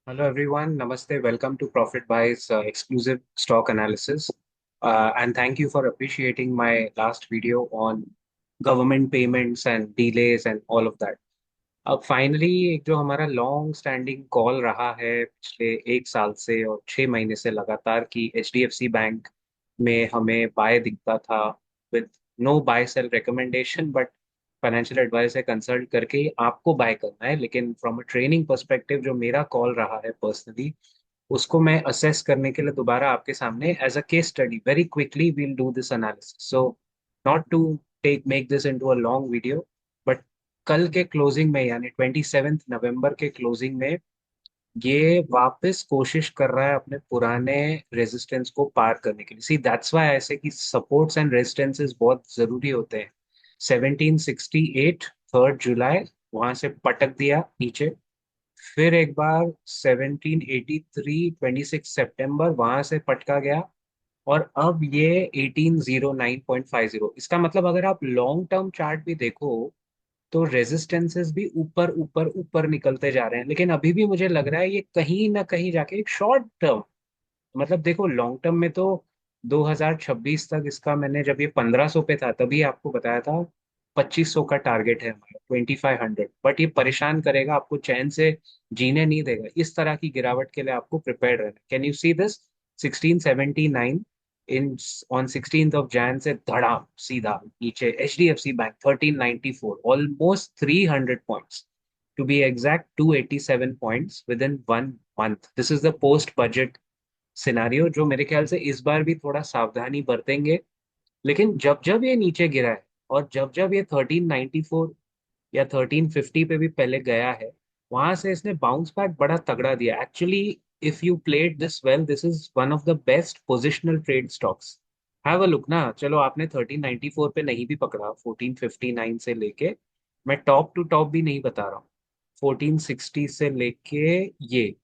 Hello everyone, Namaste. Welcome to Profit Buy's exclusive stock analysis. And thank you for appreciating my last video on government payments and delays and all of that. अब finally एक जो हमारा long standing call रहा है पिछले एक साल से और 6 महीने से लगातार कि एचडीएफसी बैंक में हमें बाय दिखता था with no buy sell recommendation but financial advice से कंसल्ट करके ही आपको बाय करना है, लेकिन फ्रॉम अ ट्रेनिंग पर्सपेक्टिव जो मेरा कॉल रहा है पर्सनली उसको मैं असेस करने के लिए दोबारा आपके सामने as a case study very quickly we'll do this analysis. So not to take make this into a long video, but कल के क्लोजिंग में यानी 27 नवंबर के क्लोजिंग में ये वापस कोशिश कर रहा है अपने पुराने रेजिस्टेंस को पार करने के लिए। सी दैट्स व्हाई ऐसे कि सपोर्ट्स एंड रेजिस्टेंसेस बहुत जरूरी होते हैं। 1768 3 जुलाई वहां से पटक दिया नीचे, फिर एक बार 1783 26 सितंबर वहां से पटका गया, और अब ये 1809.50। इसका मतलब अगर आप लॉन्ग टर्म चार्ट भी देखो तो रेजिस्टेंसेस भी ऊपर ऊपर ऊपर निकलते जा रहे हैं, लेकिन अभी भी मुझे लग रहा है ये कहीं ना कहीं जाके एक शॉर्ट टर्म, मतलब देखो लॉन्ग टर्म में तो 2026 तक इसका मैंने जब ये 1500 पे था तभी आपको बताया था 2500 का टारगेट है हमारा 2500, बट ये परेशान करेगा आपको, चैन से जीने नहीं देगा। इस तरह की गिरावट के लिए आपको प्रिपेयर रहना। Can you see this 1679 in on 16 Jan से धड़ाम सीधा नीचे HDFC bank 1394, almost 300 points, to be exact 287 points within 1 month. This is the post budget scenario जो मेरे ख्याल से इस बार भी थोड़ा सावधानी बरतेंगे। लेकिन जब जब ये नीचे गिरा है और जब जब ये 1394 या 1350 पे भी पहले गया है, वहां से इसने बाउंस बैक बड़ा तगड़ा दिया actually. If you played this well, this is one of the best positional trade stocks. Have a look ना। चलो आपने 1394 पे नहीं भी पकड़ा, 1459 से लेके, मैं टॉप टू टॉप भी नहीं बता रहा हूँ, 1460 से लेके ये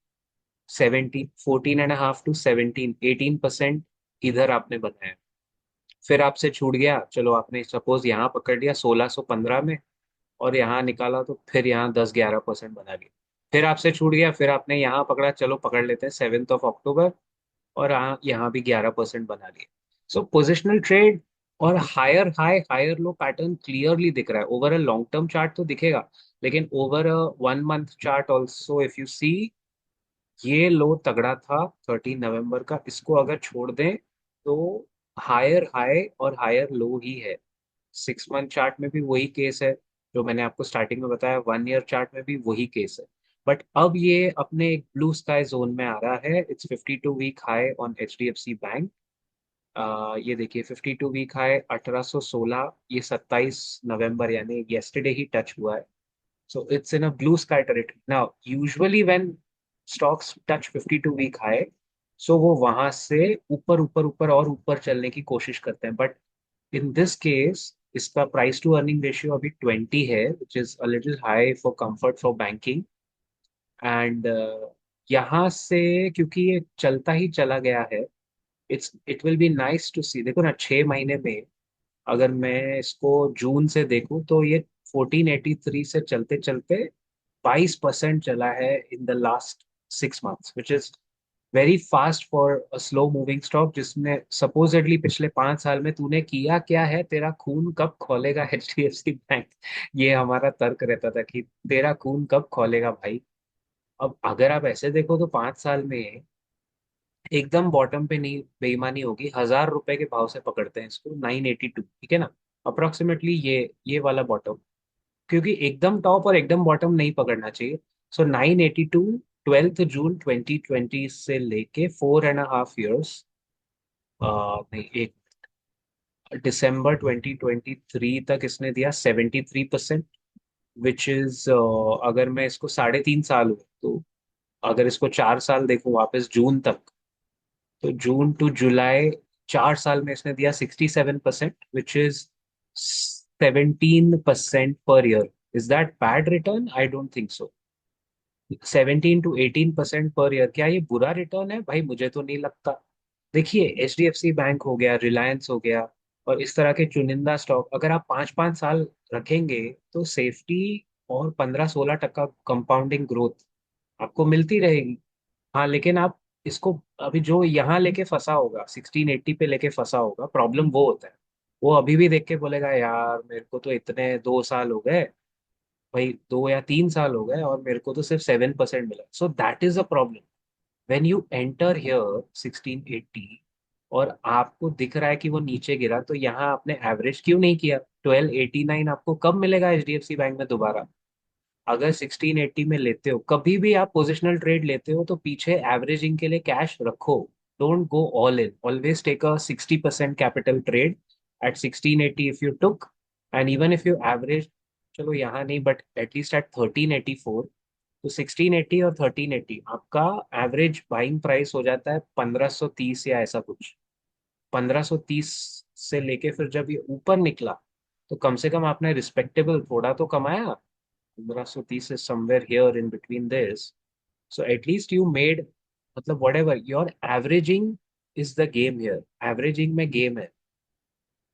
17 14.5 to 17 18% इधर आपने बनाया। फिर आपसे छूट गया, चलो आपने सपोज यहाँ पकड़ लिया 1615 में और यहाँ निकाला तो फिर यहाँ 10-11% बना लिया। फिर आपसे छूट गया, फिर आपने यहाँ पकड़ा, चलो पकड़ लेते हैं 7 अक्टूबर, और यहाँ भी 11% बना लिया। सो पोजिशनल ट्रेड और higher high higher low pattern clearly दिख रहा है। Over a long term chart तो दिखेगा, लेकिन over a 1 month chart also if you see, ये लो तगड़ा था 13 नवंबर का, इसको अगर छोड़ दें तो हायर हाई और हायर लो ही है। 6 मंथ चार्ट में भी वही केस है जो मैंने आपको स्टार्टिंग में बताया, 1 ईयर चार्ट में भी वही केस है। बट अब ये अपने एक ब्लू स्काई जोन में आ रहा है। It's 52 week high on H D F C bank. ये देखिए 52 वीक हाई 1816, ये 27 नवंबर यानी येस्टरडे ही टच हुआ है। So it's in a blue sky territory. Now, usually when stocks touch 52 week high, so वो वहां से ऊपर ऊपर ऊपर और ऊपर चलने की कोशिश करते हैं। बट इन दिस केस इसका प्राइस टू अर्निंग रेशियो अभी 20 है, which is a little high for comfort for banking. And यहाँ से क्योंकि ये चलता ही चला गया है, it will be nice to see. देखो ना, 6 महीने में अगर मैं इसको जून से देखूं तो ये 1483 से चलते चलते 22% चला है in the last 6 months, which is very fast for a slow moving stock, जिसने सपोजिटली पिछले 5 साल में तूने किया क्या है, तेरा खून कब खोलेगा H D F C bank. ये हमारा तर्क रहता था कि तेरा खून कब खोलेगा भाई। अब अगर आप ऐसे देखो तो 5 साल में एकदम बॉटम पे नहीं, बेईमानी होगी, 1000 रुपए के भाव से पकड़ते हैं इसको 982, ठीक है ना, अप्रोक्सीमेटली ये वाला बॉटम, क्योंकि एकदम टॉप और एकदम बॉटम नहीं पकड़ना चाहिए। सो 982 12 जून 2020 से लेके 4.5 ईयर्स, नहीं एक दिसंबर 2023 तक इसने दिया 73%, विच इज, अगर मैं इसको 3.5 साल हुए तो अगर इसको 4 साल देखूं वापस जून तक, तो जून टू जुलाई 4 साल में इसने दिया 67%, which is 17% per year. Is that bad return? I don't think so. 17 to 18% per year, क्या ये बुरा रिटर्न है भाई? मुझे तो नहीं लगता। देखिए H D F C bank हो गया, रिलायंस हो गया, और इस तरह के चुनिंदा स्टॉक अगर आप 5-5 साल रखेंगे तो सेफ्टी और 15-16% कंपाउंडिंग ग्रोथ आपको मिलती रहेगी। हाँ लेकिन आप इसको अभी जो यहाँ लेके फंसा होगा 1680 पे लेके फंसा होगा, प्रॉब्लम वो होता है, वो अभी भी देख के बोलेगा यार मेरे को तो इतने 2 साल हो गए भाई, 2 या 3 साल हो गए और मेरे को तो सिर्फ 7% मिला। So that is a problem when you enter here 1680 और आपको दिख रहा है कि वो नीचे गिरा, तो यहाँ आपने एवरेज क्यों नहीं किया? 1289 आपको कब मिलेगा एचडीएफसी बैंक में दोबारा? अगर 1680 में लेते हो, कभी भी आप पोजिशनल ट्रेड लेते हो तो पीछे एवरेजिंग के लिए कैश रखो। Don't go all in, always take a 60% capital trade at 1680 if you took, and even if you average, चलो यहाँ नहीं बट एटलीस्ट एट 1384, तो 1680 और 1380 आपका एवरेज बाइंग प्राइस हो जाता है 1530 या ऐसा कुछ। 1530 से लेके फिर जब ये ऊपर निकला तो कम से कम आपने रिस्पेक्टेबल थोड़ा तो कमाया। 1530 is somewhere here in between this. So at least you made, मतलब whatever your averaging is the game here. Averaging में गेम है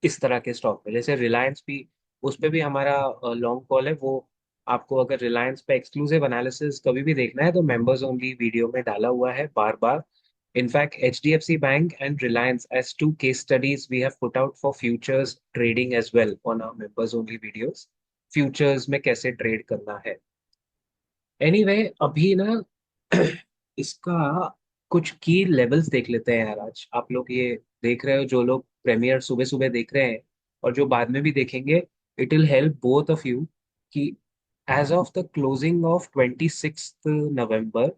इस तरह के स्टॉक में। जैसे रिलायंस भी, उस पे भी हमारा लॉन्ग कॉल है वो। आपको अगर रिलायंस पे एक्सक्लूसिव एनालिसिस कभी भी देखना है तो मेंबर्स ओनली वीडियो में डाला हुआ है बार बार। In fact HDFC bank and Reliance as two case studies we have put out for futures trading as well on our members only videos. Futures में कैसे ट्रेड करना है। एनीवे अभी ना इसका कुछ की लेवल्स देख लेते हैं यार। आज आप लोग ये देख रहे हो, जो लोग प्रीमियर सुबह सुबह देख रहे हैं और जो बाद में भी देखेंगे, it will help both of you कि as of the closing of 26 November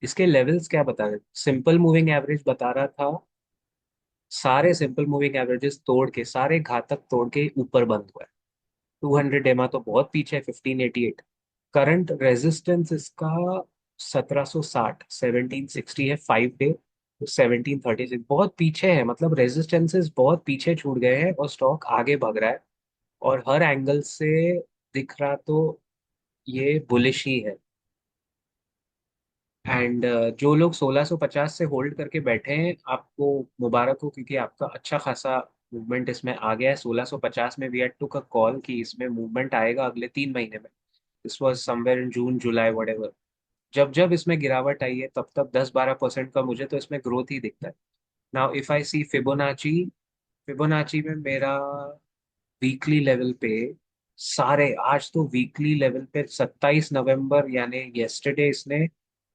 इसके लेवल्स क्या बता रहे। सिंपल मूविंग एवरेज बता रहा था, सारे सिंपल मूविंग एवरेजेस तोड़ के, सारे घातक तोड़ के ऊपर बंद हुआ है। 200 एमा तो बहुत पीछे है, 1588। करंट रेजिस्टेंस इसका 1760, 1760 है 5 डे, तो 1736 बहुत पीछे है। मतलब रेजिस्टेंसेस बहुत पीछे छूट गए हैं और स्टॉक आगे भाग रहा है, और हर एंगल से दिख रहा तो ये बुलिश ही है। एंड जो लोग 1650 से होल्ड करके बैठे हैं, आपको मुबारक हो, क्योंकि आपका अच्छा खासा मूवमेंट इसमें आ गया है। 1650 में वी हैड टू का कॉल कि इसमें मूवमेंट आएगा अगले 3 महीने में। This was somewhere in June July what. जब जब इसमें गिरावट आई है तब तब 10-12% का मुझे तो इसमें ग्रोथ ही दिखता है। Now if I see Fibonacci, Fibonacci में मेरा वीकली लेवल पे सारे, आज तो वीकली लेवल पे 27 नवंबर यानी येस्टरडे इसने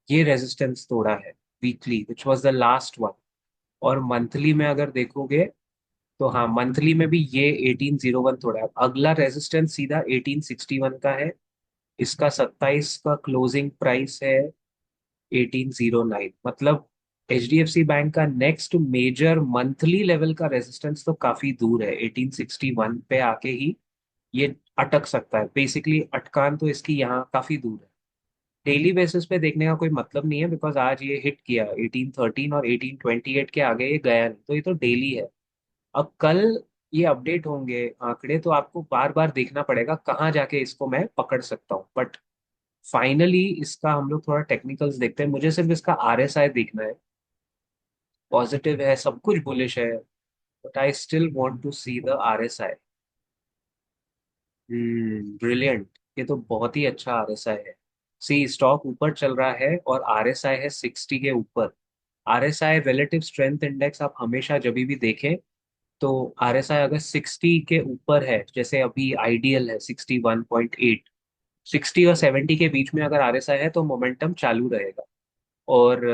ये रेजिस्टेंस तोड़ा है weekly, which was the last one. और मंथली में अगर देखोगे तो हाँ, मंथली में भी ये 1801 तोड़ा है। अगला रेजिस्टेंस सीधा 1861 का है। इसका 27 का क्लोजिंग प्राइस है 1809। मतलब HDFC बैंक का नेक्स्ट मेजर मंथली लेवल का रेजिस्टेंस तो काफी दूर है, 1861 पे आके ही ये अटक सकता है। बेसिकली अटकान तो इसकी यहाँ काफी दूर है। डेली बेसिस पे देखने का कोई मतलब नहीं है, बिकॉज आज ये हिट किया 1813 और 1828 के आगे ये गया नहीं, तो ये तो डेली है। अब कल ये अपडेट होंगे आंकड़े, तो आपको बार बार देखना पड़ेगा कहाँ जाके इसको मैं पकड़ सकता हूँ। बट फाइनली इसका हम लोग थोड़ा टेक्निकल्स देखते हैं। मुझे सिर्फ इसका RSI देखना है, पॉजिटिव है, सब कुछ बुलिश है, but I still want to see the RSI। Brilliant, ये तो बहुत ही अच्छा RSI है। सी स्टॉक ऊपर चल रहा है और RSI है 60 के ऊपर। RSI रिलेटिव स्ट्रेंथ इंडेक्स आप हमेशा जब भी देखें तो RSI अगर 60 के ऊपर है, जैसे अभी आइडियल है 61.8, 60 और 70 के बीच में अगर RSI है तो मोमेंटम चालू रहेगा। और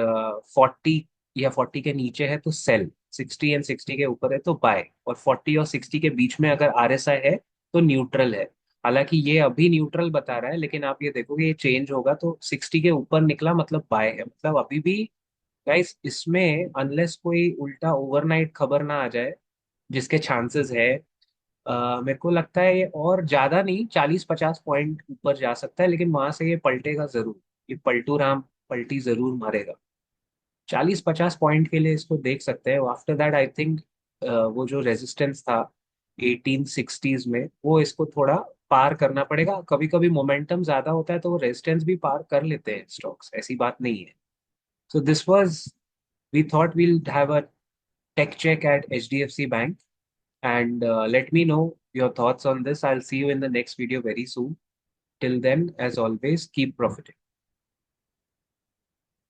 40 या 40 के नीचे है तो सेल, 60 एंड 60 के ऊपर है तो बाय, और 40 और 60 के बीच में अगर RSI है तो न्यूट्रल है। हालांकि ये अभी न्यूट्रल बता रहा है, लेकिन आप ये देखोगे ये चेंज होगा तो 60 के ऊपर निकला मतलब बाय है। मतलब अभी भी गाइस इसमें अनलेस कोई उल्टा ओवरनाइट खबर ना आ जाए, जिसके चांसेस है, मेरे को लगता है ये और ज्यादा नहीं 40-50 पॉइंट ऊपर जा सकता है, लेकिन वहां से ये पलटेगा जरूर। ये पलटू राम पलटी जरूर मारेगा। 40-50 पॉइंट के लिए इसको देख सकते हैं। आफ्टर दैट आई थिंक वो जो रेजिस्टेंस था 1860s में, वो इसको थोड़ा पार करना पड़ेगा। कभी कभी मोमेंटम ज्यादा होता है तो वो रेजिस्टेंस भी पार कर लेते हैं स्टॉक्स, ऐसी बात नहीं है। So this was, we thought we'll have a tech check at HDFC bank, and let me know your thoughts on this. I'll see you in the next video very soon. Till then, as always, keep profiting.